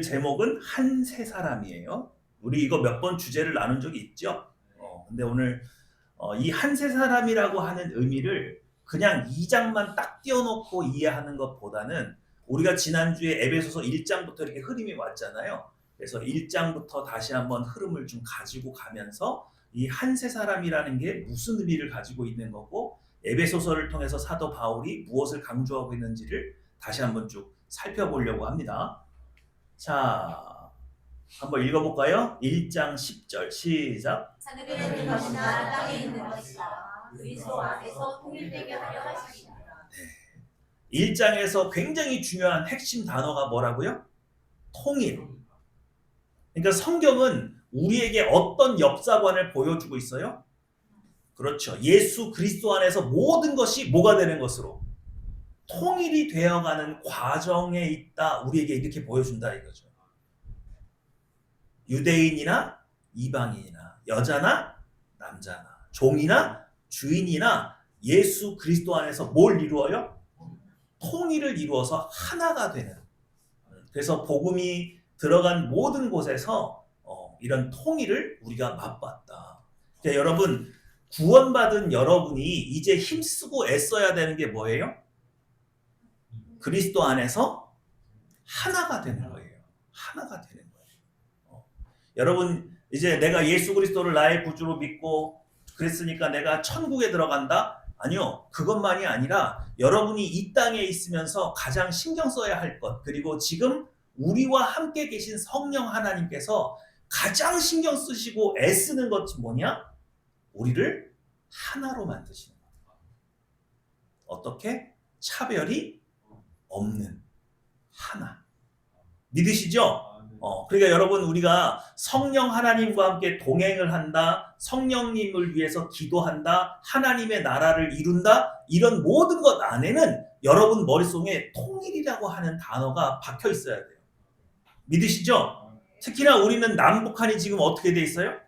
오늘 제목은 한 세 사람이에요. 우리 이거 몇 번 주제를 나눈 적이 있죠. 근데 오늘 이 한 세 사람이라고 하는 의미를 그냥 2장만 딱 띄워놓고 이해하는 것보다는 우리가 지난주에 에베소서 1장부터 이렇게 흐름이 왔잖아요. 그래서 1장부터 다시 한번 흐름을 좀 가지고 가면서 이 한 세 사람이라는 게 무슨 의미를 가지고 있는 거고 에베소서를 통해서 사도 바울이 무엇을 강조하고 있는지를 다시 한번 쭉 살펴보려고 합니다. 자, 한번 읽어볼까요? 1장 10절 시작. 하늘에 있는 것이나 땅에 있는 것이나 그리스도 안에서 통일되게 하려 하시니라. 1장에서 굉장히 중요한 핵심 단어가 뭐라고요? 통일. 그러니까 성경은 우리에게 어떤 역사관을 보여주고 있어요? 그렇죠. 예수 그리스도 안에서 모든 것이 뭐가 되는 것으로? 통일이 되어가는 과정에 있다. 우리에게 이렇게 보여준다 이거죠. 유대인이나 이방인이나 여자나 남자나 종이나 주인이나 예수 그리스도 안에서 뭘 이루어요? 통일을 이루어서 하나가 되는. 그래서 복음이 들어간 모든 곳에서 이런 통일을 우리가 맛봤다. 그러니까 여러분 구원받은 여러분이 이제 힘쓰고 애써야 되는 게 뭐예요? 그리스도 안에서 하나가 되는 거예요. 하나가 되는 거예요. 여러분 이제 내가 예수 그리스도를 나의 구주로 믿고 그랬으니까 내가 천국에 들어간다? 아니요. 그것만이 아니라 여러분이 이 땅에 있으면서 가장 신경 써야 할 것, 그리고 지금 우리와 함께 계신 성령 하나님께서 가장 신경 쓰시고 애쓰는 것이 뭐냐? 우리를 하나로 만드시는 거예요. 어떻게? 차별이 없는 하나. 믿으시죠? 그러니까 여러분 우리가 성령 하나님과 함께 동행을 한다, 성령님을 위해서 기도한다, 하나님의 나라를 이룬다, 이런 모든 것 안에는 여러분 머릿속에 통일이라고 하는 단어가 박혀 있어야 돼요. 믿으시죠? 특히나 우리는 남북한이 지금 어떻게 돼 있어요?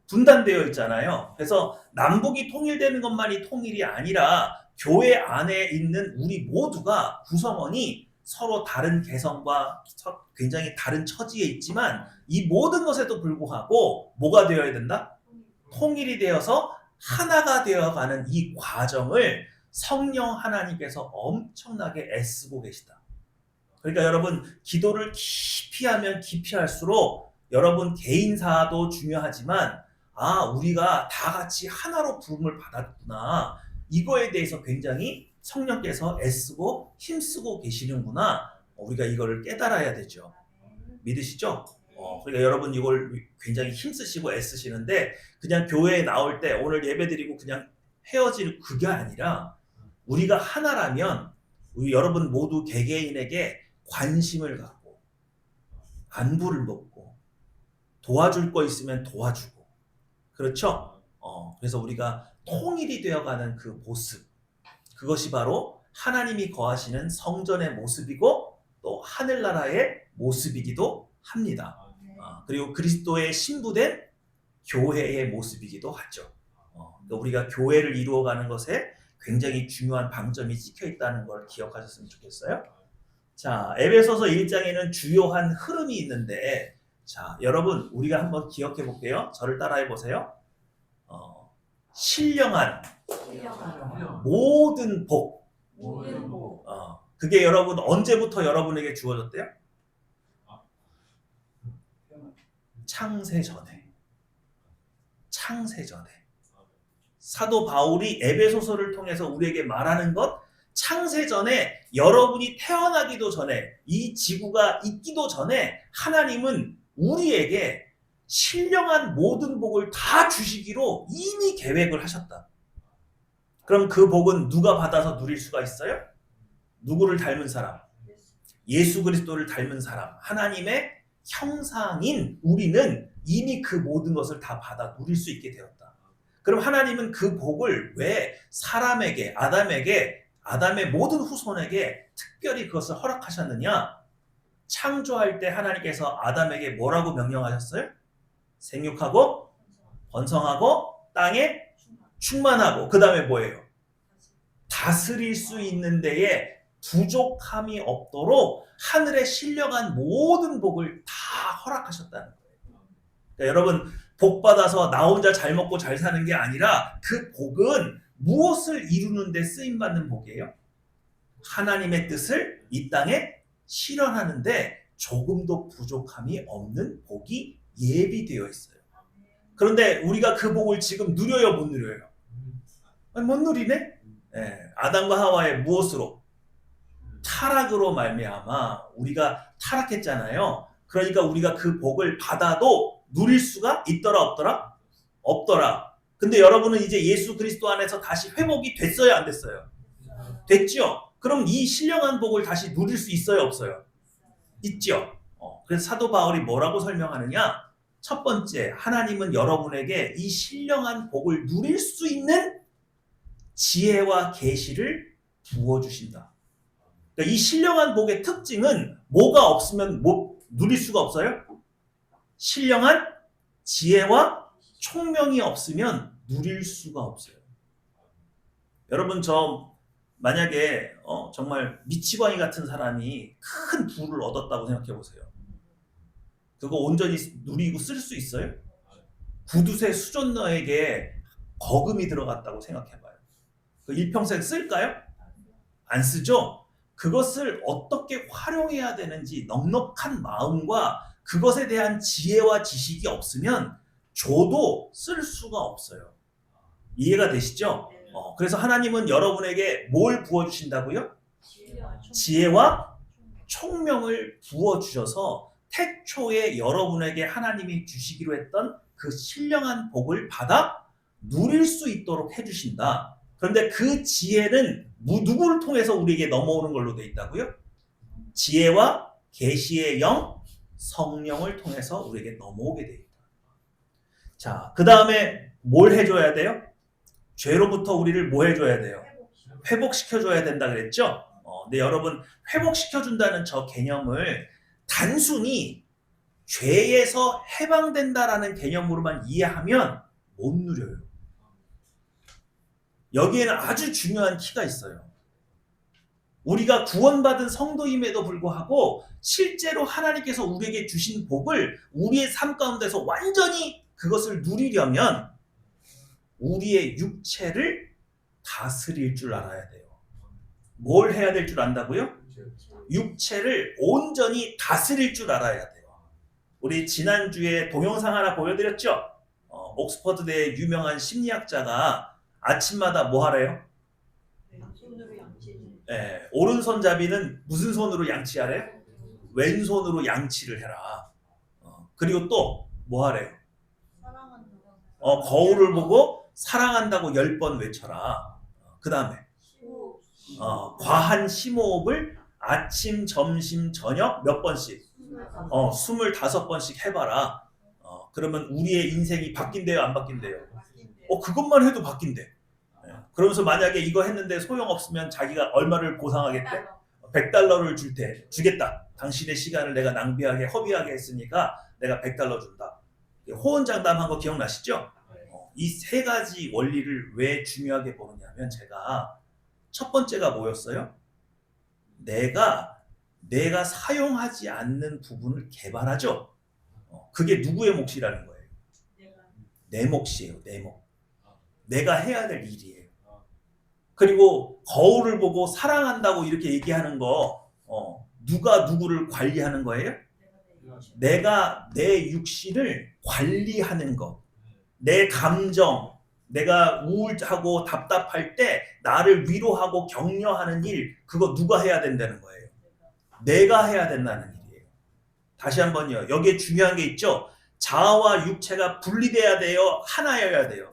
분단되어 있잖아요. 그래서 남북이 통일되는 것만이 통일이 아니라 교회 안에 있는 우리 모두가 구성원이 서로 다른 개성과 굉장히 다른 처지에 있지만 이 모든 것에도 불구하고 뭐가 되어야 된다? 통일이 되어서 하나가 되어가는 이 과정을 성령 하나님께서 엄청나게 애쓰고 계시다. 그러니까 여러분 기도를 깊이 하면 깊이 할수록 여러분 개인사도 중요하지만 우리가 다 같이 하나로 부름을 받았구나. 이거에 대해서 굉장히 성령께서 애쓰고 힘쓰고 계시는구나. 우리가 이거를 깨달아야 되죠. 믿으시죠? 그러니까 여러분 이걸 굉장히 힘쓰시고 애쓰시는데 그냥 교회에 나올 때 오늘 예배드리고 그냥 헤어질 그게 아니라 우리가 하나라면 우리 여러분 모두 개개인에게 관심을 갖고 안부를 묻고 도와줄 거 있으면 도와주고 그렇죠? 그래서 우리가 통일이 되어가는 그 모습, 그것이 바로 하나님이 거하시는 성전의 모습이고 또 하늘나라의 모습이기도 합니다. 그리고 그리스도의 신부된 교회의 모습이기도 하죠. 그러니까 우리가 교회를 이루어가는 것에 굉장히 중요한 방점이 찍혀 있다는 걸 기억하셨으면 좋겠어요. 자, 에베소서 1장에는 주요한 흐름이 있는데 자, 여러분 우리가 한번 기억해 볼게요. 저를 따라해 보세요. 신령한 모든 복. 그게 여러분 언제부터 여러분에게 주어졌대요? 창세 전에. 창세 전에. 사도 바울이 에베소서를 통해서 우리에게 말하는 것, 창세 전에 여러분이 태어나기도 전에 이 지구가 있기도 전에 하나님은 우리에게 신령한 모든 복을 다 주시기로 이미 계획을 하셨다. 그럼 그 복은 누가 받아서 누릴 수가 있어요? 누구를 닮은 사람? 예수 그리스도를 닮은 사람. 하나님의 형상인 우리는 이미 그 모든 것을 다 받아 누릴 수 있게 되었다. 그럼 하나님은 그 복을 왜 사람에게, 아담의 모든 후손에게 특별히 그것을 허락하셨느냐? 창조할 때 하나님께서 아담에게 뭐라고 명령하셨어요? 생육하고 번성하고 땅에 충만하고 그 다음에 뭐예요? 다스릴 수 있는 데에 부족함이 없도록 하늘에 신령한 모든 복을 다 허락하셨다는 거예요. 그러니까 여러분, 복 받아서 나 혼자 잘 먹고 잘 사는 게 아니라 그 복은 무엇을 이루는 데 쓰임 받는 복이에요? 하나님의 뜻을 이 땅에 실현하는데 조금도 부족함이 없는 복이 예비되어 있어요. 그런데 우리가 그 복을 지금 누려요, 못 누려요? 아니, 못 누리네? 아담과 하와의 무엇으로? 타락으로 말미암아 우리가 타락했잖아요. 그러니까 우리가 그 복을 받아도 누릴 수가 있더라 없더라? 없더라. 근데 여러분은 이제 예수 그리스도 안에서 다시 회복이 됐어요, 안 됐어요? 됐죠? 그럼 이 신령한 복을 다시 누릴 수 있어요, 없어요? 있죠. 그래서 사도 바울이 뭐라고 설명하느냐? 첫 번째, 하나님은 여러분에게 이 신령한 복을 누릴 수 있는 지혜와 계시를 부어주신다. 그러니까 이 신령한 복의 특징은 뭐가 없으면 누릴 수가 없어요? 신령한 지혜와 총명이 없으면 누릴 수가 없어요. 여러분, 저 만약에 정말 미치광이 같은 사람이 큰 부를 얻었다고 생각해 보세요. 그거 온전히 누리고 쓸 수 있어요? 구두쇠 수전너에게 거금이 들어갔다고 생각해봐요. 그 일평생 쓸까요? 안 쓰죠? 그것을 어떻게 활용해야 되는지 넉넉한 마음과 그것에 대한 지혜와 지식이 없으면 줘도 쓸 수가 없어요. 이해가 되시죠? 그래서 하나님은 여러분에게 뭘 부어주신다고요? 지혜와 총명을 부어주셔서 태초에 여러분에게 하나님이 주시기로 했던 그 신령한 복을 받아 누릴 수 있도록 해주신다. 그런데 그 지혜는 누구를 통해서 우리에게 넘어오는 걸로 되어 있다고요? 지혜와 계시의 영, 성령을 통해서 우리에게 넘어오게 되어 있다. 자, 그 다음에 뭘 해줘야 돼요? 죄로부터 우리를 뭐 해줘야 돼요? 회복시켜줘야 된다 그랬죠? 근데 여러분, 회복시켜준다는 저 개념을 단순히 죄에서 해방된다라는 개념으로만 이해하면 못 누려요. 여기에는 아주 중요한 키가 있어요. 우리가 구원받은 성도임에도 불구하고 실제로 하나님께서 우리에게 주신 복을 우리의 삶 가운데서 완전히 그것을 누리려면 우리의 육체를 다스릴 줄 알아야 돼요. 뭘 해야 될 줄 안다고요? 육체를 온전히 다스릴 줄 알아야 돼요. 우리 지난주에 동영상 하나 보여드렸죠? 옥스퍼드대의 유명한 심리학자가 아침마다 뭐 하래요? 오른손잡이는 무슨 손으로 양치하래요? 왼손으로 양치를 해라. 그리고 또 뭐 하래요? 거울을 보고 사랑한다고 10번 외쳐라. 그 다음에 과한 심호흡을 아침, 점심, 저녁 몇 번씩? 25번씩 해봐라. 그러면 우리의 인생이 바뀐대요, 안 바뀐대요? 그것만 해도 바뀐대. 그러면서 만약에 이거 했는데 소용없으면 자기가 얼마를 보상하겠대? $100를 주겠다. 당신의 시간을 내가 낭비하게, 허비하게 했으니까 내가 $100 준다. 호언장담한 거 기억나시죠? 이 세 가지 원리를 왜 중요하게 보느냐면, 제가 첫 번째가 뭐였어요? 내가 사용하지 않는 부분을 개발하죠. 그게 누구의 몫이라는 거예요? 내 몫이에요. 내 몫. 내가 해야 될 일이에요. 그리고 거울을 보고 사랑한다고 이렇게 얘기하는 거, 누가 누구를 관리하는 거예요? 내가 내 육신을 관리하는 것. 내 감정, 내가 우울하고 답답할 때 나를 위로하고 격려하는 일, 그거 누가 해야 된다는 거예요? 내가 해야 된다는 일이에요. 다시 한번요. 여기에 중요한 게 있죠. 자아와 육체가 분리돼야 돼요? 하나여야 돼요?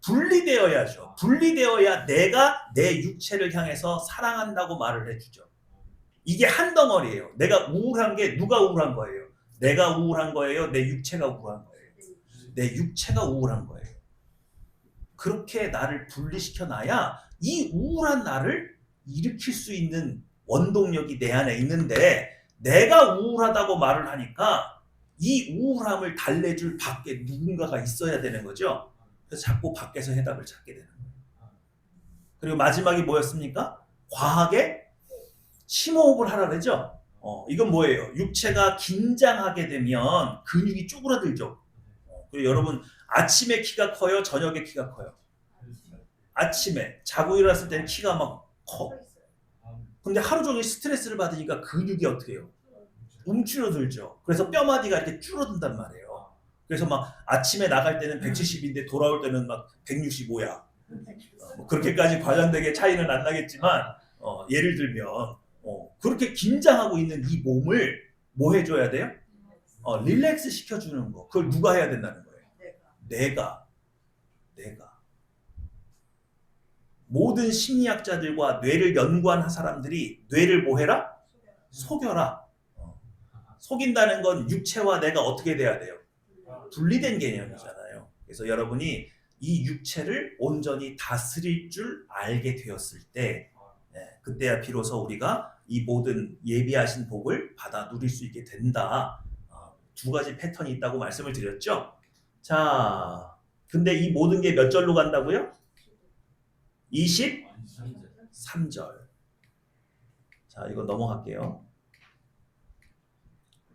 분리되어야죠. 분리되어야 내가 내 육체를 향해서 사랑한다고 말을 해주죠. 이게 한 덩어리예요. 내가 우울한 게 누가 우울한 거예요? 내가 우울한 거예요? 내 육체가 우울한 거예요? 내 육체가 우울한 거예요. 그렇게 나를 분리시켜 놔야 이 우울한 나를 일으킬 수 있는 원동력이 내 안에 있는데, 내가 우울하다고 말을 하니까 이 우울함을 달래줄 밖에 누군가가 있어야 되는 거죠. 그래서 자꾸 밖에서 해답을 찾게 되는 거예요. 그리고 마지막이 뭐였습니까? 과하게 심호흡을 하라 그러죠. 이건 뭐예요? 육체가 긴장하게 되면 근육이 쪼그라들죠. 그리고 여러분 아침에 키가 커요? 저녁에 키가 커요? 아침에 자고 일어났을 때는 키가 막 커. 근데 하루 종일 스트레스를 받으니까 근육이 어떻게 해요? 움츠러들죠. 그래서 뼈마디가 이렇게 줄어든단 말이에요. 그래서 막 아침에 나갈 때는 170인데 돌아올 때는 막 165야. 뭐 그렇게까지 과장되게 차이는 안 나겠지만 예를 들면 그렇게 긴장하고 있는 이 몸을 뭐 해줘야 돼요? 릴렉스 시켜주는 거. 그걸 누가 해야 된다는 거예요? 내가. 모든 심리학자들과 뇌를 연구한 사람들이 뇌를 뭐 해라? 속여라. 속인다는 건 육체와 내가 어떻게 돼야 돼요? 분리된 개념이잖아요. 그래서 여러분이 이 육체를 온전히 다스릴 줄 알게 되었을 때 그때야 비로소 우리가 이 모든 예비하신 복을 받아 누릴 수 있게 된다. 두 가지 패턴이 있다고 말씀을 드렸죠. 자, 근데 이 모든 게 몇 절로 간다고요? 23절. 자, 이거 넘어갈게요.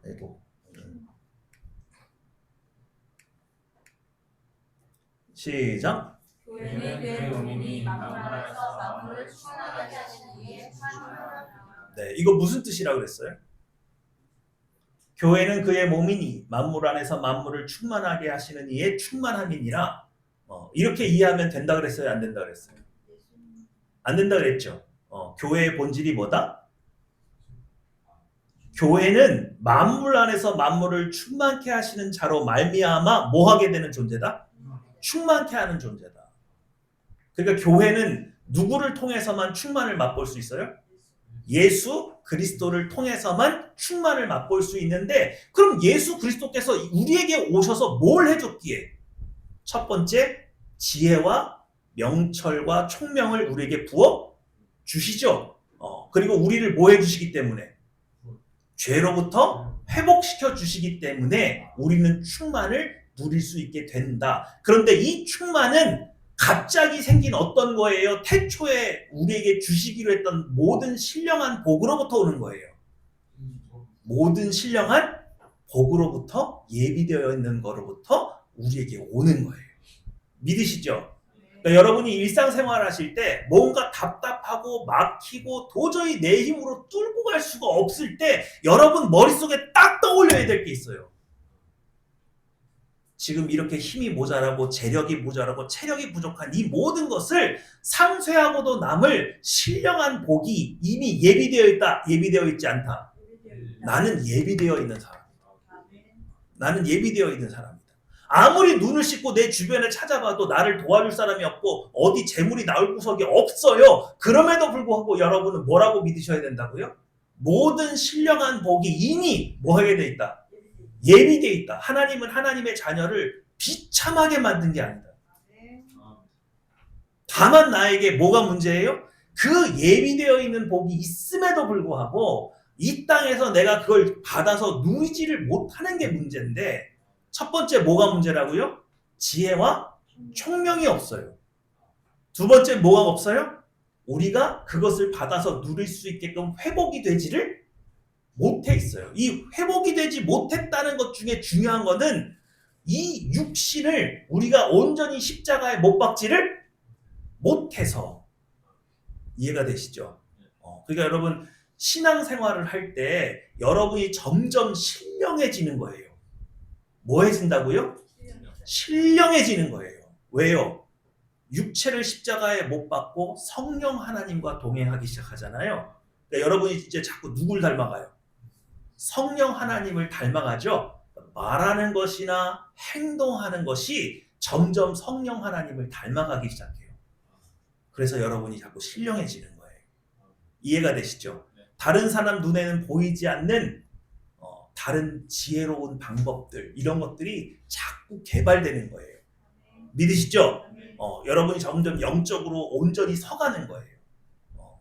아이고. 시작. 교회는 그의 몸이니 만물 안에서 만물을 충만하게 하시는 이의 충만함이라. 네, 이거 무슨 뜻이라고 그랬어요? 교회는 그의 몸이니 만물 안에서 만물을 충만하게 하시는 이의 충만함이니라. 이렇게 이해하면 된다 그랬어요? 안 된다 그랬어요? 안 된다 그랬죠. 교회의 본질이 뭐다? 교회는 만물 안에서 만물을 충만케 하시는 자로 말미암아 뭐 하게 되는 존재다? 충만케 하는 존재다. 그러니까 교회는 누구를 통해서만 충만을 맛볼 수 있어요? 예수 그리스도를 통해서만 충만을 맛볼 수 있는데, 그럼 예수 그리스도께서 우리에게 오셔서 뭘 해줬기에? 첫 번째, 지혜와 명철과 총명을 우리에게 부어 주시죠. 그리고 우리를 뭐 해주시기 때문에? 죄로부터 회복시켜 주시기 때문에 우리는 충만을 누릴 수 있게 된다. 그런데 이 충만은 갑자기 생긴 어떤 거예요? 태초에 우리에게 주시기로 했던 모든 신령한 복으로부터 오는 거예요. 모든 신령한 복으로부터 예비되어 있는 거로부터 우리에게 오는 거예요. 믿으시죠? 그러니까 여러분이 일상생활 하실 때 뭔가 답답하고 막히고 도저히 내 힘으로 뚫고 갈 수가 없을 때 여러분 머릿속에 딱 떠올려야 될 게 있어요. 지금 이렇게 힘이 모자라고 재력이 모자라고 체력이 부족한 이 모든 것을 상쇄하고도 남을 신령한 복이 이미 예비되어 있다, 예비되어 있지 않다. 나는 예비되어 있는 사람이다. 나는 예비되어 있는 사람이다. 아무리 눈을 씻고 내 주변에 찾아봐도 나를 도와줄 사람이 없고 어디 재물이 나올 구석이 없어요. 그럼에도 불구하고 여러분은 뭐라고 믿으셔야 된다고요? 모든 신령한 복이 이미 뭐 하게 돼 있다? 예비되어 있다. 하나님은 하나님의 자녀를 비참하게 만든 게 아니다. 다만 나에게 뭐가 문제예요? 그 예비되어 있는 복이 있음에도 불구하고 이 땅에서 내가 그걸 받아서 누리지를 못하는 게 문제인데, 첫 번째 뭐가 문제라고요? 지혜와 총명이 없어요. 두 번째 뭐가 없어요? 우리가 그것을 받아서 누릴 수 있게끔 회복이 되지를 못해 있어요. 이 회복이 되지 못했다는 것 중에 중요한 거는 이 육신을 우리가 온전히 십자가에 못 박지를 못해서. 이해가 되시죠? 그러니까 여러분 신앙생활을 할 때 여러분이 점점 신령해지는 거예요. 뭐 해진다고요? 신령해지는 거예요. 왜요? 육체를 십자가에 못 박고 성령 하나님과 동행하기 시작하잖아요. 그러니까 여러분이 이제 자꾸 누굴 닮아가요? 성령 하나님을 닮아가죠. 말하는 것이나 행동하는 것이 점점 성령 하나님을 닮아가기 시작해요. 그래서 여러분이 자꾸 신령해지는 거예요. 이해가 되시죠? 다른 사람 눈에는 보이지 않는 다른 지혜로운 방법들, 이런 것들이 자꾸 개발되는 거예요. 믿으시죠? 여러분이 점점 영적으로 온전히 서가는 거예요.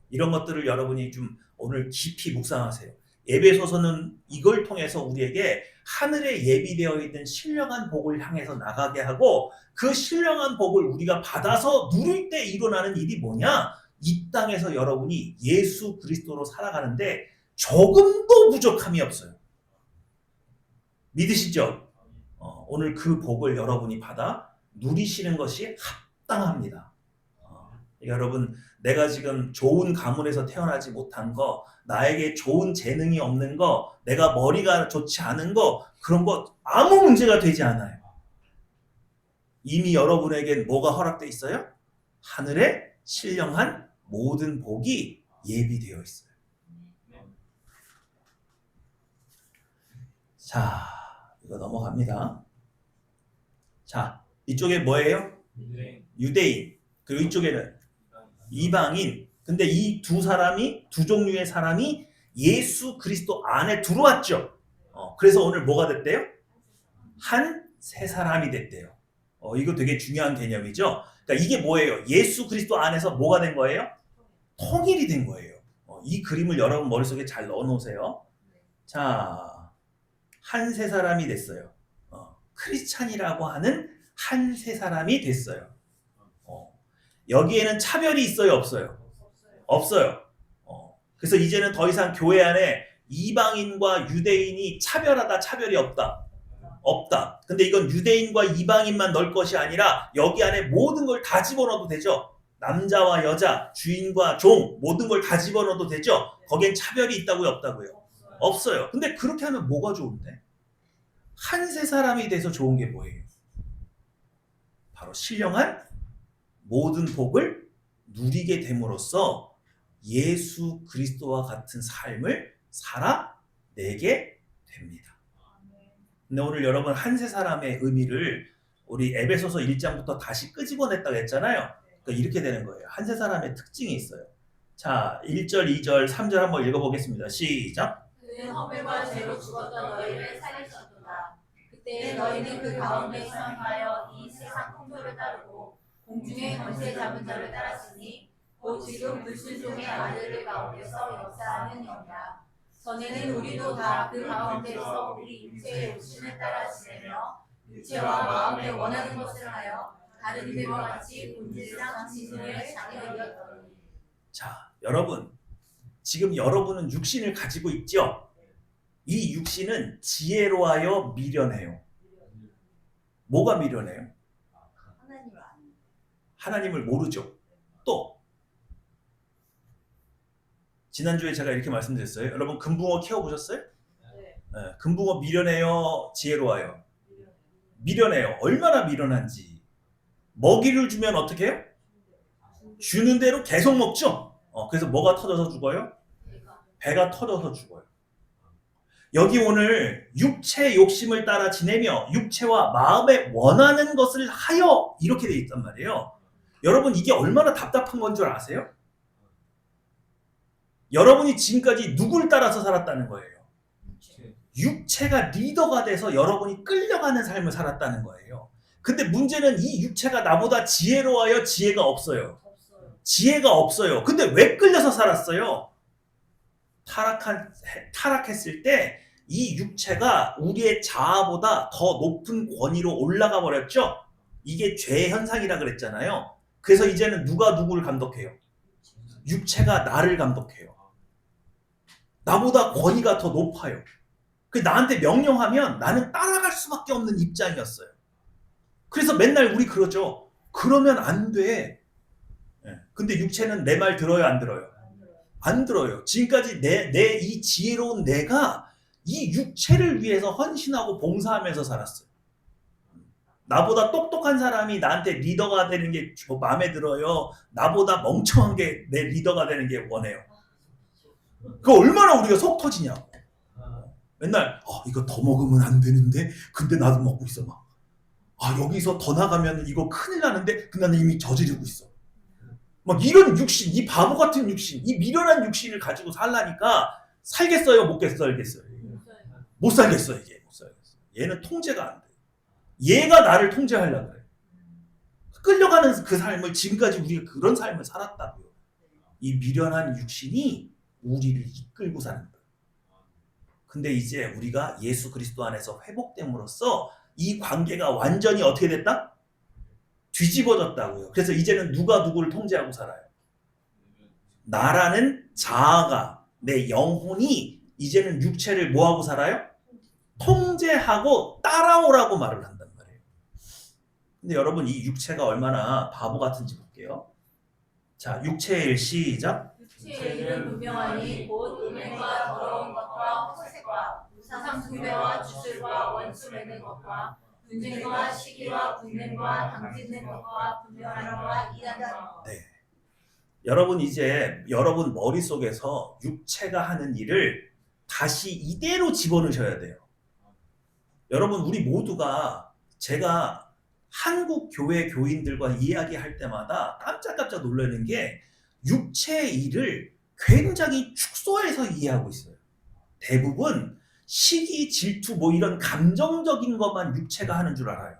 이런 것들을 여러분이 좀 오늘 깊이 묵상하세요. 에베소서는 이걸 통해서 우리에게 하늘에 예비되어 있는 신령한 복을 향해서 나가게 하고, 그 신령한 복을 우리가 받아서 누릴 때 일어나는 일이 뭐냐? 이 땅에서 여러분이 예수 그리스도로 살아가는데 조금도 부족함이 없어요. 믿으시죠? 오늘 그 복을 여러분이 받아 누리시는 것이 합당합니다. 여러분, 내가 지금 좋은 가문에서 태어나지 못한 거, 나에게 좋은 재능이 없는 거, 내가 머리가 좋지 않은 거, 그런 거 아무 문제가 되지 않아요. 이미 여러분에겐 뭐가 허락되어 있어요? 하늘에 신령한 모든 복이 예비되어 있어요. 자, 이거 넘어갑니다. 자, 이쪽에 뭐예요? 유대인. 그리고 이쪽에는 이방인. 근데 이 두 사람이, 두 종류의 사람이 예수 그리스도 안에 들어왔죠. 그래서 오늘 뭐가 됐대요? 한 세 사람이 됐대요. 이거 되게 중요한 개념이죠. 그러니까 이게 뭐예요? 예수 그리스도 안에서 뭐가 된 거예요? 통일이 된 거예요. 이 그림을 여러분 머릿속에 잘 넣어놓으세요. 자, 한 세 사람이 됐어요. 크리스찬이라고 하는 한 세 사람이 됐어요. 여기에는 차별이 있어요, 없어요? 없어요. 그래서 이제는 더 이상 교회 안에 이방인과 유대인이 차별하다, 차별이 없다. 없다. 근데 이건 유대인과 이방인만 넣을 것이 아니라 여기 안에 모든 걸 다 집어넣어도 되죠. 남자와 여자, 주인과 종, 모든 걸 다 집어넣어도 되죠. 거기엔 차별이 있다고요, 없다고요? 없어요. 근데 그렇게 하면 뭐가 좋은데? 한 세 사람이 돼서 좋은 게 뭐예요? 바로 신령한 모든 복을 누리게 됨으로써 예수 그리스도와 같은 삶을 살아내게 됩니다. 근데 오늘 여러분 한 세 사람의 의미를 우리 에베소서 1장부터 다시 끄집어냈다고 했잖아요. 그러니까 이렇게 되는 거예요. 한 세 사람의 특징이 있어요. 자, 1절, 2절, 3절 한번 읽어보겠습니다. 시작. 그는 허물과 죄로 죽었던 너희를 살리셨도다. 그때 너희는 그 가운데 선하여 이 세상 풍조를 따르고 공중의 권세 잡은 자를 따랐으니 곧 지금 불순종의 아들들 가운데서 역사하는 영이라. 전에는 우리도 다 그 가운데서 우리 육체의 욕심을 따라 지내며 육체와 마음에 원하는 것을 하여 다른 이들과 같이 본질상 지존의 자녀이었더니. 자, 여러분, 지금 여러분은 육신을 가지고 있죠? 이 육신은 지혜로 하여 미련해요. 뭐가 미련해요? 하나님을 모르죠. 또 지난주에 제가 이렇게 말씀드렸어요. 여러분 금붕어 키워보셨어요? 네, 금붕어 미련해요? 지혜로워요? 미련해요. 얼마나 미련한지. 먹이를 주면 어떻게 해요? 주는 대로 계속 먹죠. 그래서 뭐가 터져서 죽어요? 배가 터져서 죽어요. 여기 오늘 육체 욕심을 따라 지내며 육체와 마음에 원하는 것을 하여 이렇게 돼 있단 말이에요. 여러분 이게 얼마나 답답한 건 줄 아세요? 여러분이 지금까지 누굴 따라서 살았다는 거예요? 육체가 리더가 돼서 여러분이 끌려가는 삶을 살았다는 거예요. 근데 문제는 이 육체가 나보다 지혜로워요? 지혜가 없어요? 지혜가 없어요. 근데 왜 끌려서 살았어요? 타락했을 때 이 육체가 우리의 자아보다 더 높은 권위로 올라가 버렸죠? 이게 죄 현상이라 그랬잖아요. 그래서 이제는 누가 누구를 감독해요? 육체가 나를 감독해요. 나보다 권위가 더 높아요. 나한테 명령하면 나는 따라갈 수밖에 없는 입장이었어요. 그래서 맨날 우리 그러죠. 그러면 안 돼. 근데 육체는 내 말 들어요, 안 들어요? 안 들어요. 지금까지 내 이 지혜로운 내가 이 육체를 위해서 헌신하고 봉사하면서 살았어요. 나보다 똑똑한 사람이 나한테 리더가 되는 게 마음에 들어요. 나보다 멍청한 게 내 리더가 되는 게 원해요. 그거 얼마나 우리가 속 터지냐고. 맨날 이거 더 먹으면 안 되는데 근데 나도 먹고 있어 막. 여기서 더 나가면 이거 큰일 나는데 근데 나는 이미 저지르고 있어. 막 이런 육신, 이 바보 같은 육신, 이 미련한 육신을 가지고 살라니까 살겠어요, 못 살겠어요? 못 살겠어 이게. 못 살겠어. 얘는 통제가 안 돼. 얘가 나를 통제하려고 그래. 끌려가는 그 삶을 지금까지 우리가 그런 삶을 살았다고요. 이 미련한 육신이 우리를 이끌고 사는 거예요. 근데 이제 우리가 예수 그리스도 안에서 회복됨으로써 이 관계가 완전히 어떻게 됐다? 뒤집어졌다고요. 그래서 이제는 누가 누구를 통제하고 살아요? 나라는 자아가, 내 영혼이 이제는 육체를 뭐하고 살아요? 통제하고 따라오라고 말을 한단 말이에요. 근데 여러분 이 육체가 얼마나 바보 같은지 볼게요. 자, 육체의 일 시작. 육체의 일은 분명하니 곧 음행과 더러운 것과 호색과 우상 숭배와 주술과 원수 맺는 것과 분쟁과 시기와 분냄과 당짓는 것과 분별함과 이단과 네. 여러분 이제 여러분 머릿속에서 육체가 하는 일을 다시 이대로 집어넣으셔야 돼요. 여러분 우리 모두가 제가 한국 교회 교인들과 이야기할 때마다 깜짝깜짝 놀라는 게 육체의 일을 굉장히 축소해서 이해하고 있어요. 대부분 시기, 질투 뭐 이런 감정적인 것만 육체가 하는 줄 알아요.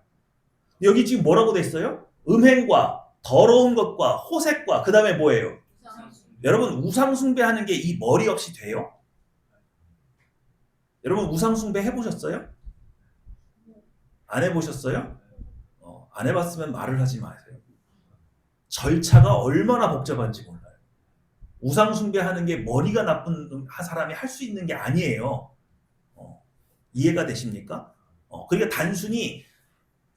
여기 지금 뭐라고 돼 있어요? 음행과 더러운 것과 호색과 그 다음에 뭐예요? 여러분 우상 숭배하는 게 이 머리 없이 돼요? 여러분 우상 숭배 해보셨어요? 안 해보셨어요? 안 해봤으면 말을 하지 마세요. 절차가 얼마나 복잡한지 몰라요. 우상 숭배하는 게 머리가 나쁜 사람이 할 수 있는 게 아니에요. 이해가 되십니까? 그러니까 단순히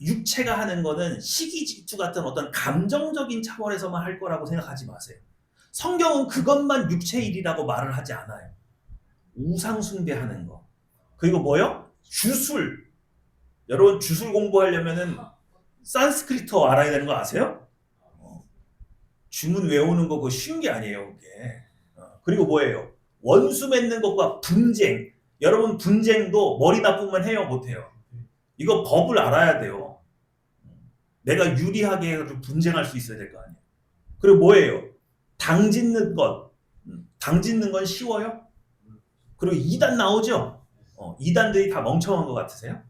육체가 하는 거는 시기 질투 같은 어떤 감정적인 차원에서만 할 거라고 생각하지 마세요. 성경은 그것만 육체 일이라고 말을 하지 않아요. 우상 숭배하는 거. 그리고 뭐요? 주술. 여러분 주술 공부하려면은 산스크리트어 알아야 되는 거 아세요? 주문 외우는 거 그거 쉬운 게 아니에요, 그게. 그리고 뭐예요? 원수 맺는 것과 분쟁. 여러분 분쟁도 머리 나쁘면 해요, 못 해요? 이거 법을 알아야 돼요. 내가 유리하게 해가지고 분쟁할 수 있어야 될 거 아니에요. 그리고 뭐예요? 당 짓는 것. 당 짓는 건 쉬워요? 그리고 이단 나오죠? 이단들이 다 멍청한 것 같으세요?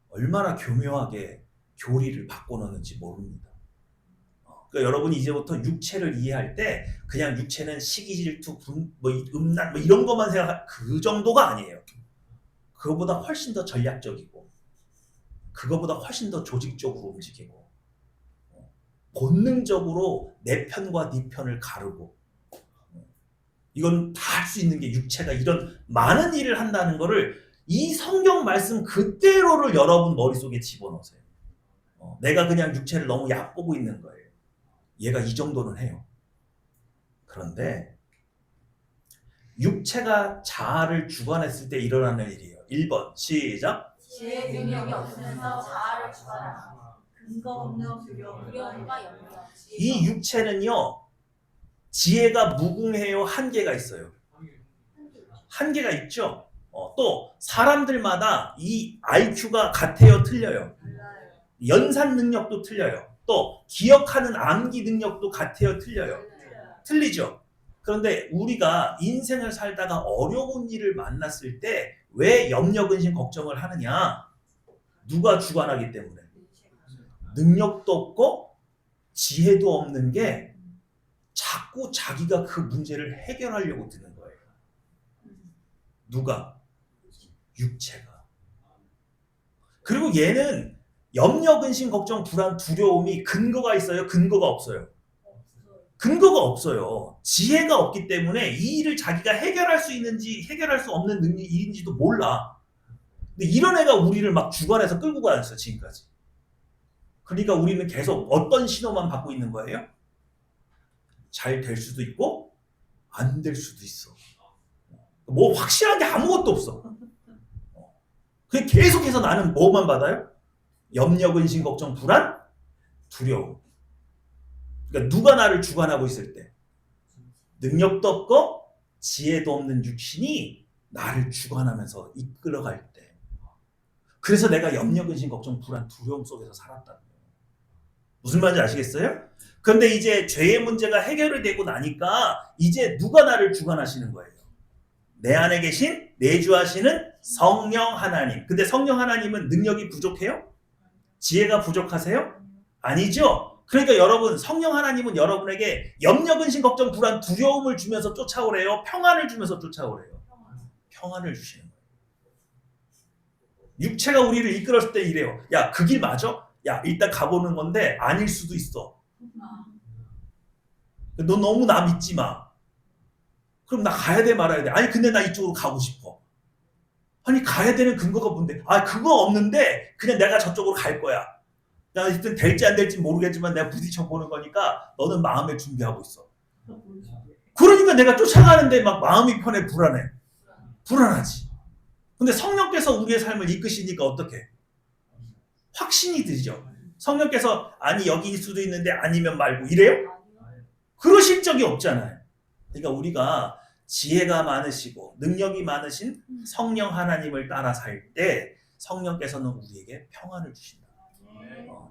얼마나 교묘하게 교리를 바꿔놓는지 모릅니다. 그러니까 여러분이 이제부터 육체를 이해할 때 그냥 육체는 시기 질투, 음란 이런 것만 생각할 그 정도가 아니에요. 그거보다 훨씬 더 전략적이고 그거보다 훨씬 더 조직적으로 움직이고 본능적으로 내 편과 네 편을 가르고 이건 다 할 수 있는 게 육체가 이런 많은 일을 한다는 거를 이 성경 말씀 그대로를 여러분 머릿속에 집어넣으세요. 내가 그냥 육체를 너무 얕보고 있는 거예요. 얘가 이 정도는 해요. 그런데 육체가 자아를 주관했을 때 일어나는 일이에요. 1번 시작. 지혜의 능력이 없으면서 자아를 주관하는 근거 없는 두려움과 염려. 이 육체는요. 지혜가 무궁해요. 한계가 있어요. 한계가 있죠. 또 사람들마다 이 IQ가 같아요. 틀려요. 연산 능력도 틀려요. 또 기억하는 암기 능력도 같아요. 틀려요. 틀리죠. 그런데 우리가 인생을 살다가 어려운 일을 만났을 때 왜 염려, 근심, 걱정을 하느냐? 누가 주관하기 때문에. 능력도 없고 지혜도 없는 게 자꾸 자기가 그 문제를 해결하려고 드는 거예요. 누가? 육체가. 그리고 얘는 염려, 근심, 걱정, 불안, 두려움이 근거가 있어요? 근거가 없어요? 근거가 없어요. 지혜가 없기 때문에 이 일을 자기가 해결할 수 있는지 해결할 수 없는 일인지도 몰라. 근데 이런 애가 우리를 막 주관해서 끌고 가였어요. 지금까지. 그러니까 우리는 계속 어떤 신호만 받고 있는 거예요? 잘 될 수도 있고 안 될 수도 있어. 뭐 확실한 게 아무것도 없어. 그게 계속해서 나는 뭐만 받아요? 염려, 근심, 걱정, 불안, 두려움. 그러니까 누가 나를 주관하고 있을 때 능력도 없고 지혜도 없는 육신이 나를 주관하면서 이끌어갈 때 그래서 내가 염려, 근심, 걱정, 불안, 두려움 속에서 살았다는 거예요. 무슨 말인지 아시겠어요? 그런데 이제 죄의 문제가 해결이 되고 나니까 이제 누가 나를 주관하시는 거예요? 내 안에 계신 내주하시는 성령 하나님. 근데 성령 하나님은 능력이 부족해요? 지혜가 부족하세요? 아니죠? 그러니까 여러분 성령 하나님은 여러분에게 염려, 근심, 걱정, 불안, 두려움을 주면서 쫓아오래요? 평안을 주면서 쫓아오래요? 평안을 주시는 거예요. 육체가 우리를 이끌었을 때 이래요. 야, 그 길 맞아? 야, 일단 가보는 건데 아닐 수도 있어. 너 너무 나 믿지 마. 그럼 나 가야 돼 말아야 돼? 아니 근데 나 이쪽으로 가고 싶어. 아니 가야 되는 근거가 뭔데? 아 그거 없는데 그냥 내가 저쪽으로 갈 거야. 나 일단 될지 안 될지 모르겠지만 내가 부딪혀 보는 거니까 너는 마음의 준비하고 있어. 그러니까 내가 쫓아가는데 막 마음이 편해 불안해. 불안하지. 근데 성령께서 우리의 삶을 이끄시니까 어떻게? 확신이 들죠. 성령께서 아니 여기일 수도 있는데 아니면 말고 이래요? 그러실 적이 없잖아요. 그러니까 우리가 지혜가 많으시고 능력이 많으신 성령 하나님을 따라 살 때 성령께서는 우리에게 평안을 주신다.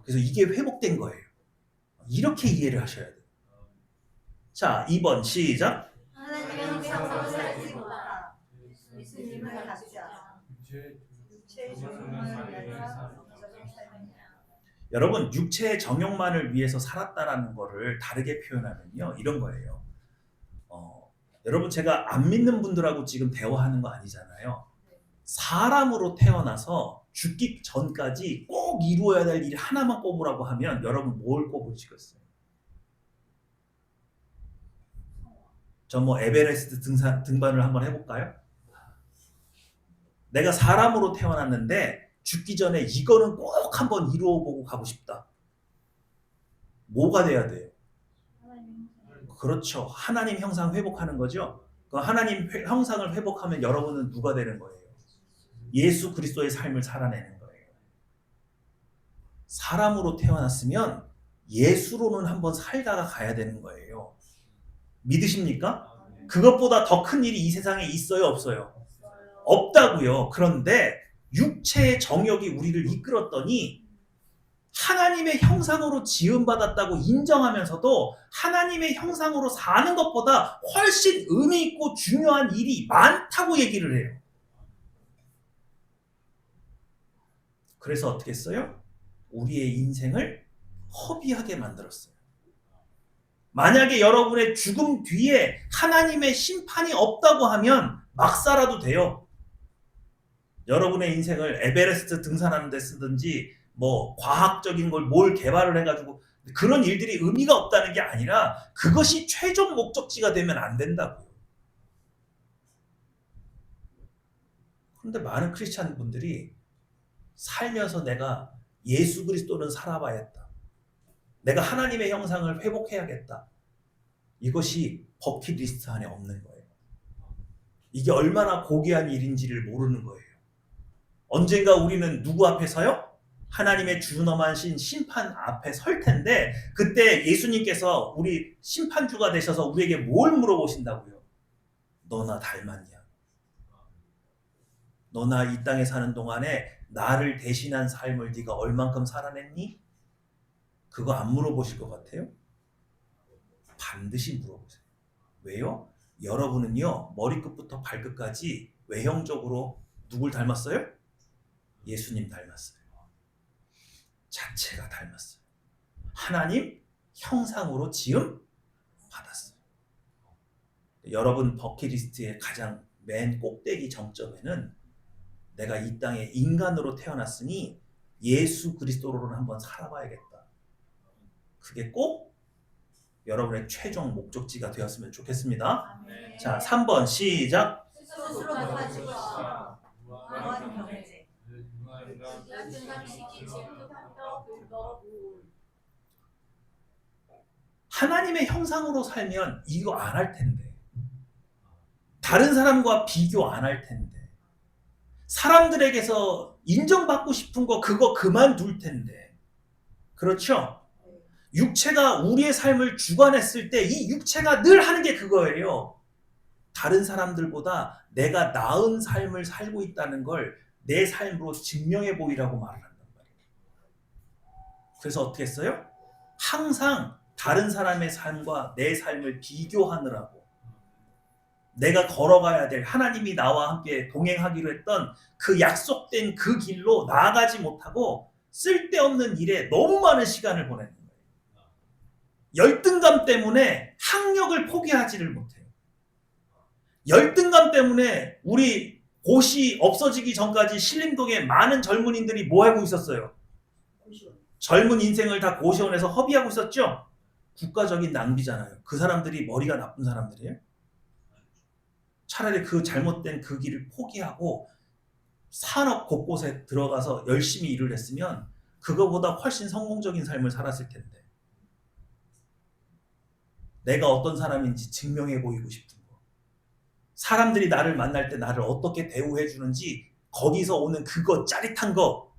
그래서 이게 회복된 거예요. 이렇게 이해를 하셔야 돼요. 자, 2번 시작. 하나님의 형상으로 살지 못하라. 예수님을 갖자. 육체의 정욕만을 위하여 여러분 육체의 정욕만을 위해서 살았다라는 거를 다르게 표현하면요 이런 거예요. 여러분 제가 안 믿는 분들하고 지금 대화하는 거 아니잖아요. 사람으로 태어나서 죽기 전까지 꼭 이루어야 될 일 하나만 꼽으라고 하면 여러분 뭘 꼽으시겠어요? 저 뭐 에베레스트 등반을 한번 해볼까요? 내가 사람으로 태어났는데 죽기 전에 이거는 꼭 한번 이루어보고 가고 싶다. 뭐가 돼야 돼요? 그렇죠. 하나님 형상 회복하는 거죠. 그 하나님 형상을 회복하면 여러분은 누가 되는 거예요? 예수 그리스도의 삶을 살아내는 거예요. 사람으로 태어났으면 예수로는 한번 살다가 가야 되는 거예요. 믿으십니까? 그것보다 더 큰 일이 이 세상에 있어요, 없어요? 없다고요. 그런데 육체의 정욕이 우리를 이끌었더니 하나님의 형상으로 지음받았다고 인정하면서도 하나님의 형상으로 사는 것보다 훨씬 의미 있고 중요한 일이 많다고 얘기를 해요. 그래서 어떻게 했어요? 우리의 인생을 허비하게 만들었어요. 만약에 여러분의 죽음 뒤에 하나님의 심판이 없다고 하면 막 살아도 돼요. 여러분의 인생을 에베레스트 등산하는 데 쓰든지 뭐 과학적인 걸 뭘 개발을 해가지고 그런 일들이 의미가 없다는 게 아니라 그것이 최종 목적지가 되면 안 된다고요. 그런데 많은 크리스찬 분들이 살면서 내가 예수 그리스도는 살아봐야겠다. 내가 하나님의 형상을 회복해야겠다. 이것이 버킷리스트 안에 없는 거예요. 이게 얼마나 고귀한 일인지를 모르는 거예요. 언젠가 우리는 누구 앞에 서요? 하나님의 준엄하신 심판 앞에 설 텐데 그때 예수님께서 우리 심판주가 되셔서 우리에게 뭘 물어보신다고요? 너나 닮았냐? 너나 이 땅에 사는 동안에 나를 대신한 삶을 네가 얼만큼 살아냈니? 그거 안 물어보실 것 같아요? 반드시 물어보세요. 왜요? 여러분은요 머리끝부터 발끝까지 외형적으로 누굴 닮았어요? 예수님 닮았어요. 자체가 닮았어요. 하나님 형상으로 지음 받았어요. 여러분 버킷리스트의 가장 맨 꼭대기 정점에는 내가 이 땅에 인간으로 태어났으니 예수 그리스도로는 한번 살아봐야겠다. 그게 꼭 여러분의 최종 목적지가 되었으면 좋겠습니다. 아멘. 자, 3번 시작. 스스로 가지고 무한 경제. 하나님의 형상으로 살면 이거 안 할 텐데. 다른 사람과 비교 안 할 텐데. 사람들에게서 인정받고 싶은 거 그거 그만둘 텐데. 그렇죠? 육체가 우리의 삶을 주관했을 때 이 육체가 늘 하는 게 그거예요. 다른 사람들보다 내가 나은 삶을 살고 있다는 걸 내 삶으로 증명해 보이라고 말을 한단 말이에요. 그래서 어떻게 했어요? 항상 다른 사람의 삶과 내 삶을 비교하느라고 내가 걸어가야 될 하나님이 나와 함께 동행하기로 했던 그 약속된 그 길로 나아가지 못하고 쓸데없는 일에 너무 많은 시간을 보내는 거예요. 열등감 때문에 학력을 포기하지를 못해요. 열등감 때문에 우리 고시 없어지기 전까지 신림동에 많은 젊은이들이 뭐 하고 있었어요? 젊은 인생을 다 고시원에서 허비하고 있었죠? 국가적인 낭비잖아요. 그 사람들이 머리가 나쁜 사람들이에요. 차라리 그 잘못된 그 길을 포기하고 산업 곳곳에 들어가서 열심히 일을 했으면 그거보다 훨씬 성공적인 삶을 살았을 텐데. 내가 어떤 사람인지 증명해 보이고 싶은 거. 사람들이 나를 만날 때 나를 어떻게 대우해 주는지 거기서 오는 그거 짜릿한 거,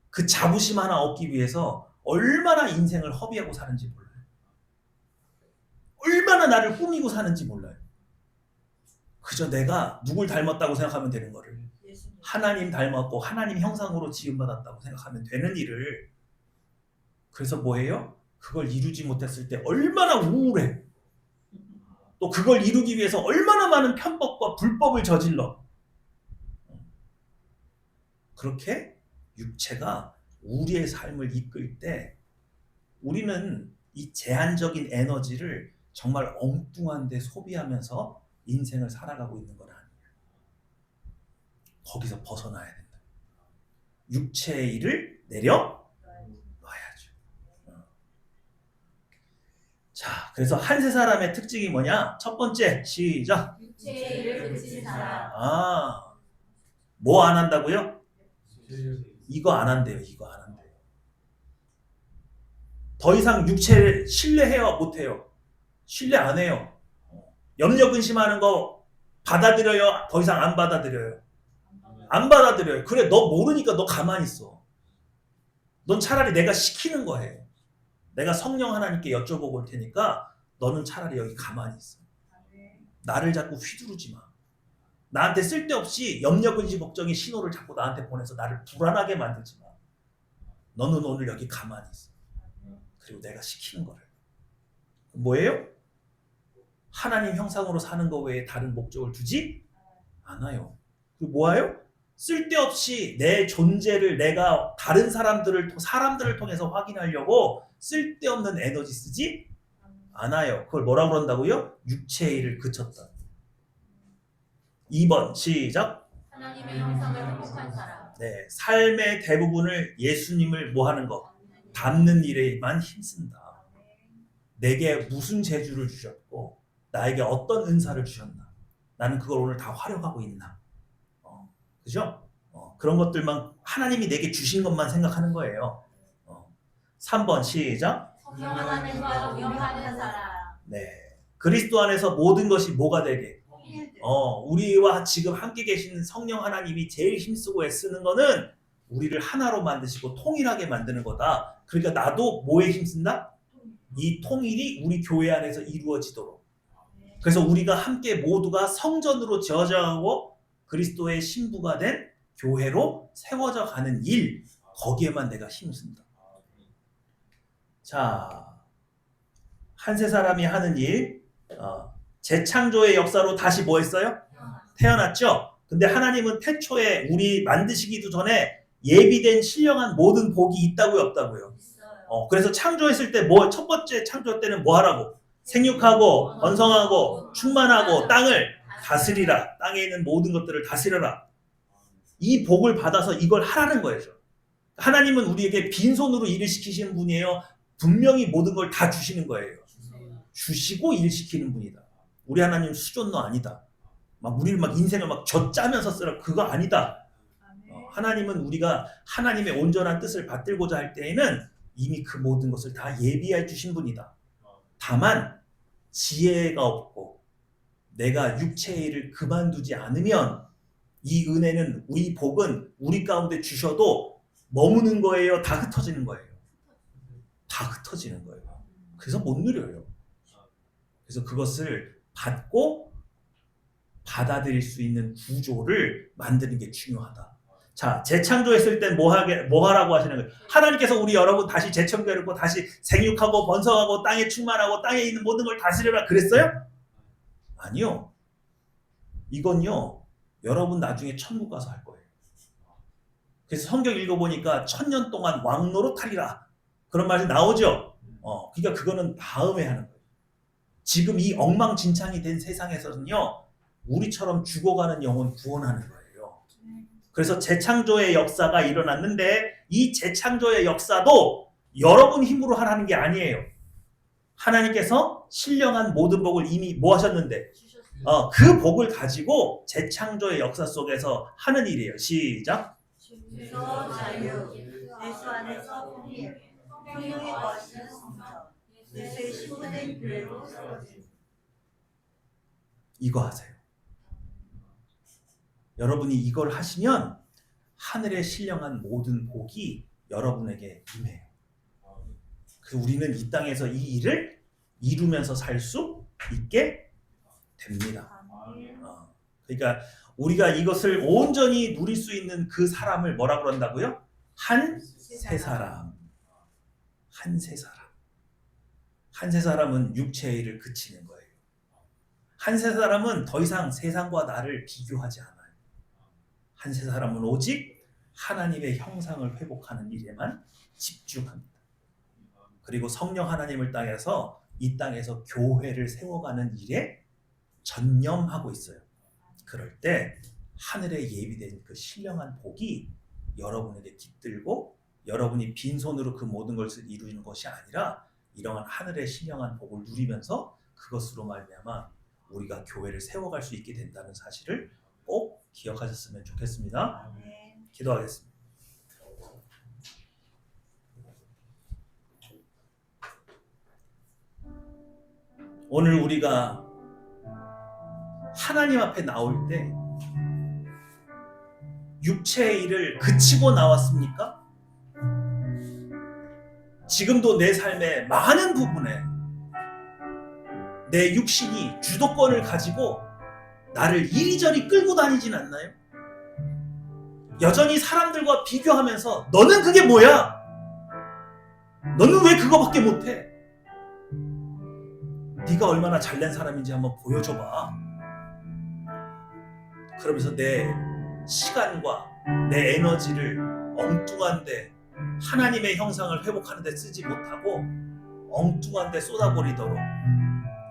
그 자부심 하나 얻기 위해서 얼마나 인생을 허비하고 사는지 몰라요. 얼마나 나를 꾸미고 사는지 몰라요. 그저 내가 누굴 닮았다고 생각하면 되는 거를 하나님 닮았고 하나님 형상으로 지음받았다고 생각하면 되는 일을, 그래서 뭐예요? 그걸 이루지 못했을 때 얼마나 우울해. 또 그걸 이루기 위해서 얼마나 많은 편법과 불법을 저질러. 그렇게 육체가 우리의 삶을 이끌 때 우리는 이 제한적인 에너지를 정말 엉뚱한 데 소비하면서 인생을 살아가고 있는 건 아니에요. 거기서 벗어나야 된다. 육체의 일을 내려 놔야죠. 자, 그래서 한세 사람의 특징이 뭐냐? 첫 번째, 시작. 육체의 일을 그치는 사람. 뭐 안 한다고요? 이거 안 한대요. 이거 안 한대요. 더 이상 육체를 신뢰해요? 못해요? 신뢰 안 해요. 염려 근심하는 거 받아들여요? 더 이상 안 받아들여요? 안 받아들여요. 그래, 너 모르니까 너 가만히 있어. 넌 차라리 내가 시키는 거 해. 내가 성령 하나님께 여쭤보고 올 테니까 너는 차라리 여기 가만히 있어. 나를 자꾸 휘두르지 마. 나한테 쓸데없이 염려 근심 걱정의 신호를 자꾸 나한테 보내서 나를 불안하게 만들지 마. 너는 오늘 여기 가만히 있어. 그리고 내가 시키는 거를. 뭐예요? 하나님 형상으로 사는 거 외에 다른 목적을 두지 않아요. 그리고 뭐예요? 쓸데없이 내 존재를 내가 다른 사람들을 통해서 확인하려고 쓸데없는 에너지 쓰지 않아요. 그걸 뭐라고 그런다고요? 육체의 일을 그쳤다. 2번 시작. 하나님의 형상을 회복한 사람. 네, 삶의 대부분을 예수님을 뭐 하는 거? 닮는 일에만 힘쓴다. 내게 무슨 재주를 주셨고 나에게 어떤 은사를 주셨나? 나는 그걸 오늘 다 활용하고 있나? 그죠? 그런 것들만 하나님이 내게 주신 것만 생각하는 거예요. 3번 시작. 성령 하나님과 동역하는 사람. 네, 그리스도 안에서 모든 것이 뭐가 되게? 우리와 지금 함께 계신 성령 하나님이 제일 힘쓰고 애쓰는 거는 우리를 하나로 만드시고 통일하게 만드는 거다. 그러니까 나도 뭐에 힘쓴다? 이 통일이 우리 교회 안에서 이루어지도록. 그래서 우리가 함께 모두가 성전으로 지어져가고 그리스도의 신부가 된 교회로 세워져 가는 일, 거기에만 내가 힘쓴다. 자, 한세 사람이 하는 일, 재창조의 역사로 다시 뭐 했어요? 태어났죠? 근데 하나님은 태초에 우리 만드시기도 전에 예비된 신령한 모든 복이 있다고요, 없다고요? 그래서 창조했을 때 첫 번째 창조 때는 뭐 하라고? 생육하고 번성하고 충만하고 땅을 다스리라. 땅에 있는 모든 것들을 다스려라. 이 복을 받아서 이걸 하라는 거예요. 하나님은 우리에게 빈손으로 일을 시키시는 분이에요? 분명히 모든 걸 다 주시는 거예요. 주시고 일 시키는 분이다. 우리 하나님 수존노 아니다. 우리를 인생을 젖짜면서 쓰라. 그거 아니다. 하나님은 우리가 하나님의 온전한 뜻을 받들고자 할 때에는 이미 그 모든 것을 다 예비해 주신 분이다. 다만 지혜가 없고 내가 육체의 일을 그만두지 않으면 이 은혜는, 이 복은 우리 가운데 주셔도 머무는 거예요? 다 흩어지는 거예요? 다 흩어지는 거예요. 그래서 못 누려요. 그래서 그것을 받고 받아들일 수 있는 구조를 만드는 게 중요하다. 자, 재창조했을 땐 뭐 하라고 하시는 거예요? 하나님께서 우리 여러분 다시 재창조해놓고 다시 생육하고 번성하고 땅에 충만하고 땅에 있는 모든 걸 다스려라 그랬어요? 아니요. 이건요, 여러분 나중에 천국 가서 할 거예요. 그래서 성경 읽어보니까 1000년 동안 왕노릇하리라 그런 말이 나오죠. 그러니까 그거는 다음에 하는 거예요. 지금 이 엉망진창이 된 세상에서는요, 우리처럼 죽어가는 영혼 구원하는 거예요. 그래서 재창조의 역사가 일어났는데 이 재창조의 역사도 여러분 힘으로 하라는 게 아니에요. 하나님께서 신령한 모든 복을 이미 뭐 하셨는데 주셨습니다. 그 복을 가지고 재창조의 역사 속에서 하는 일이에요. 시작. 주소 자유, 예수 안에서 통일, 성령의 거하시는 성령, 예수의 신부된 교회로 세워진. 이거 하세요. 여러분이 이걸 하시면 하늘의 신령한 모든 복이 여러분에게 임해요. 그래서 우리는 이 땅에서 이 일을 이루면서 살 수 있게 됩니다. 그러니까 우리가 이것을 온전히 누릴 수 있는 그 사람을 뭐라 그런다고요? 한 세 사람. 한 세 사람. 한 세 사람은 육체의 일을 그치는 거예요. 한 세 사람은 더 이상 세상과 나를 비교하지 않아요. 한 세 사람은 오직 하나님의 형상을 회복하는 일에만 집중합니다. 그리고 성령 하나님을 땅에서 이 땅에서 교회를 세워가는 일에 전념하고 있어요. 그럴 때 하늘에 예비된 그 신령한 복이 여러분에게 깃들고 여러분이 빈손으로 그 모든 것을 이루는 것이 아니라 이러한 하늘의 신령한 복을 누리면서 그것으로 말미암아 우리가 교회를 세워갈 수 있게 된다는 사실을 꼭 기억하셨으면 좋겠습니다. 기도하겠습니다. 오늘 우리가 하나님 앞에 나올 때 육체의 일을 그치고 나왔습니까? 지금도 내 삶의 많은 부분에 내 육신이 주도권을 가지고 나를 이리저리 끌고 다니진 않나요? 여전히 사람들과 비교하면서 너는 그게 뭐야? 너는 왜 그거밖에 못해? 네가 얼마나 잘난 사람인지 한번 보여줘봐. 그러면서 내 시간과 내 에너지를 엉뚱한데 하나님의 형상을 회복하는 데 쓰지 못하고 엉뚱한 데 쏟아버리도록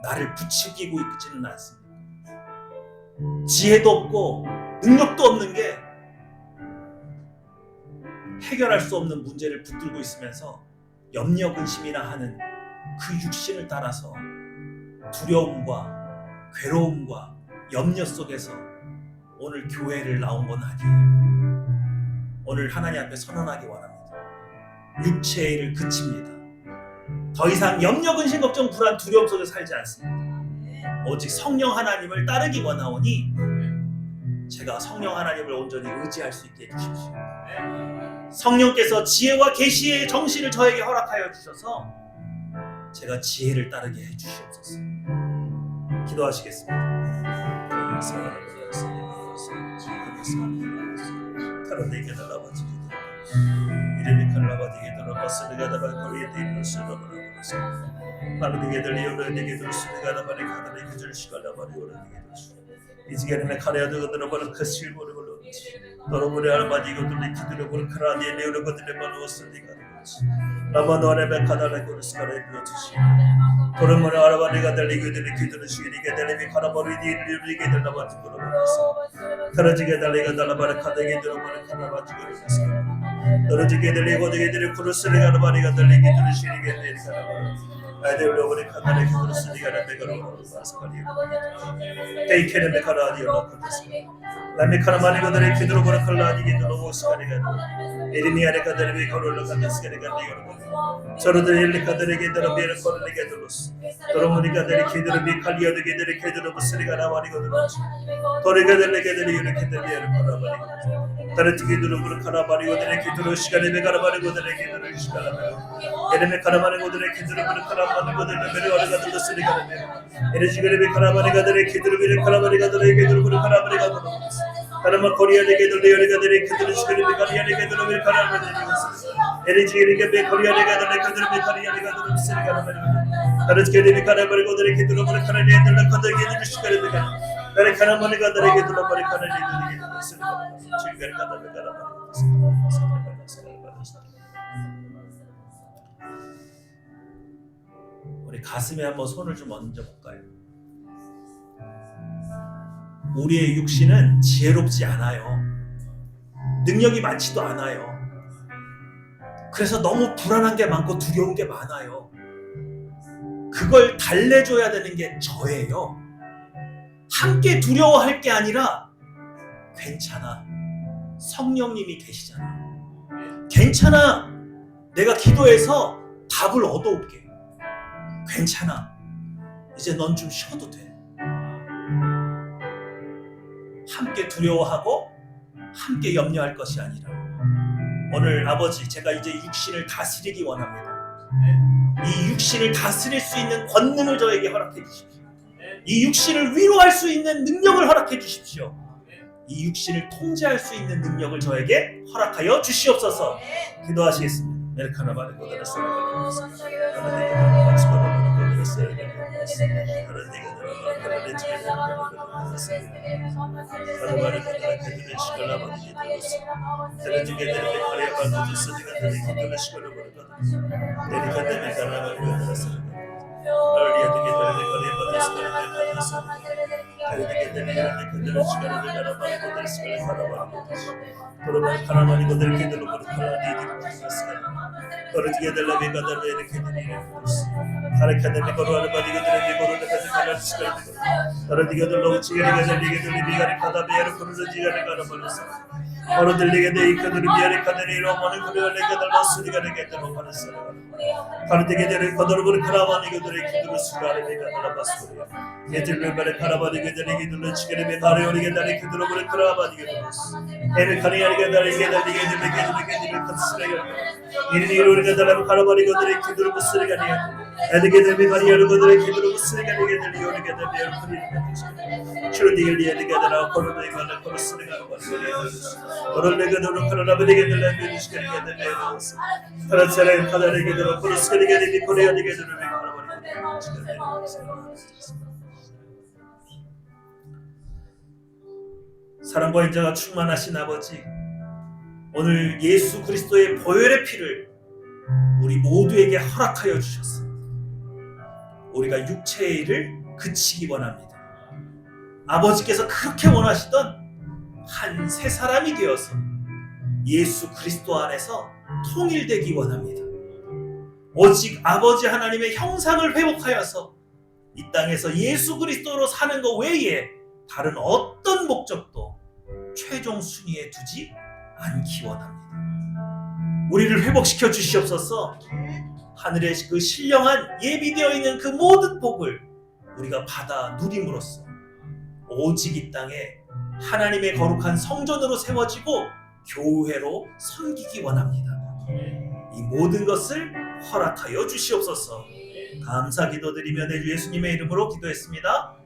나를 부추기고 있지는 않습니다. 지혜도 없고 능력도 없는 게 해결할 수 없는 문제를 붙들고 있으면서 염려 근심이나 하는 그 육신을 따라서 두려움과 괴로움과 염려 속에서 오늘 교회를 나온 건 아니에요. 오늘 하나님 앞에 선언하기 원합니다. 육체의 일을 그칩니다. 더 이상 염려 근심 걱정 불안 두려움 속에 살지 않습니다. 오직 성령 하나님을 따르기 원하오니 제가 성령 하나님을 온전히 의지할 수 있게 해주십시오. 성령께서 지혜와 계시의 정신을 저에게 허락하여 주셔서 제가 지혜를 따르게 해주시옵소서. 기도하시겠습니다. 카라데게 달라바지 이름이 칼라바디게 달라바스르가 다바코리에 디르스르바라바스 하나님께 들리오르게 들스르가 다바리 카드레게 들시갈라바리 오르게 들스 이지게네 카레아드가 들어버는 그 실물을 올려놓지 너로보리 알바디고 들리 기드르고를 카라디에 내오르고 들레바로스리가 들었지 라바노아레베 카다레 고르스카레 들어주시 도르모네 알바디가 들리고 들리 기드르시게 들리비 카라바리디 리게 들라바지 고르바스 카라지게 달리가 달라바르 카데게 들어버는 카라바지 고르바스 떨어지게 들리고 되게 들리 쿠르스리가 알바디가 들리게 들으시게 되는 카라바르 아이들로버리 카다레 쿠르스리가 레베가로 바스카리 테이케네 메카라디오 로코스 라미카라마니고들의 기드로버르 칼라디게 들어오스카리가 에리미아레가 들리 코르르 카데스카리가 리가 저러들 일리카들에게 들어비를 코르리게 들었어 도로모니가 들리 기드로비 칼리아드게 들리 기드로버스리가 나와리고 들었지 도리가 들리게 들리 이렇게 들리를 카라바리고 다르티게 들어버르 카라바리고 들리 기드로 시간에 메가라바리고 들리 기드로 시간에 에르메 카라바리고 들리 기드로버르 카라바리고 들리 메르와르가 들었으리가 에르지그레비 카라바리가 들리 기드로비를 카라바리가 들리 기드로버르 카라바리가 들었어 카라마 코리아데게 들리 요리가 들리 기드로 시간에 메가리아데게 들리 카라바리고 에르지그레게 베 코리아데가 들리 기드로 메가리아데가 들었으리가 다르지그레비 카라바리고 들리 기드로버르 카라리에 들리 카드게 들리 시간에 메가 나를 카라바리가 들리 기드로버르 카라리게 들었으리가 지금 가다가 가라바리고 우리 가슴에 한번 손을 좀 얹어 볼까요? 우리의 육신은 지혜롭지 않아요. 능력이 많지도 않아요. 그래서 너무 불안한 게 많고 두려운 게 많아요. 그걸 달래줘야 되는 게 저예요. 함께 두려워할 게 아니라 괜찮아. 성령님이 계시잖아. 괜찮아. 내가 기도해서 답을 얻어올게. 괜찮아. 이제 넌 좀 쉬어도 돼. 함께 두려워하고 함께 염려할 것이 아니라 오늘 아버지 제가 이제 육신을 다스리기 원합니다. 이 육신을 다스릴 수 있는 권능을 저에게 허락해 주십시오. 이 육신을 위로할 수 있는 능력을 허락해 주십시오. 이 육신을 통제할 수 있는 능력을 저에게 허락하여 주시옵소서. 기도하시겠습니다. 멜카나바르 고다르스 사랑과 인자가 충만하신 아버지, 오늘 예수 그리스도의 보혈의 피를 우리 모두에게 허락하여 주셨습니다. 우리가 육체의 일을 그치기 원합니다. 아버지께서 그렇게 원하시던 한 새 사람이 되어서 예수 그리스도 안에서 통일되기 원합니다. 오직 아버지 하나님의 형상을 회복하여서 이 땅에서 예수 그리스도로 사는 것 외에 다른 어떤 목적도 최종 순위에 두지 않기 원합니다. 우리를 회복시켜 주시옵소서. 하늘의 그 신령한 예비되어 있는 그 모든 복을 우리가 받아 누림으로써 오직 이 땅에 하나님의 거룩한 성전으로 세워지고 교회로 섬기기 원합니다. 이 모든 것을 허락하여 주시옵소서. 감사 기도드리며 내 주 예수님의 이름으로 기도했습니다.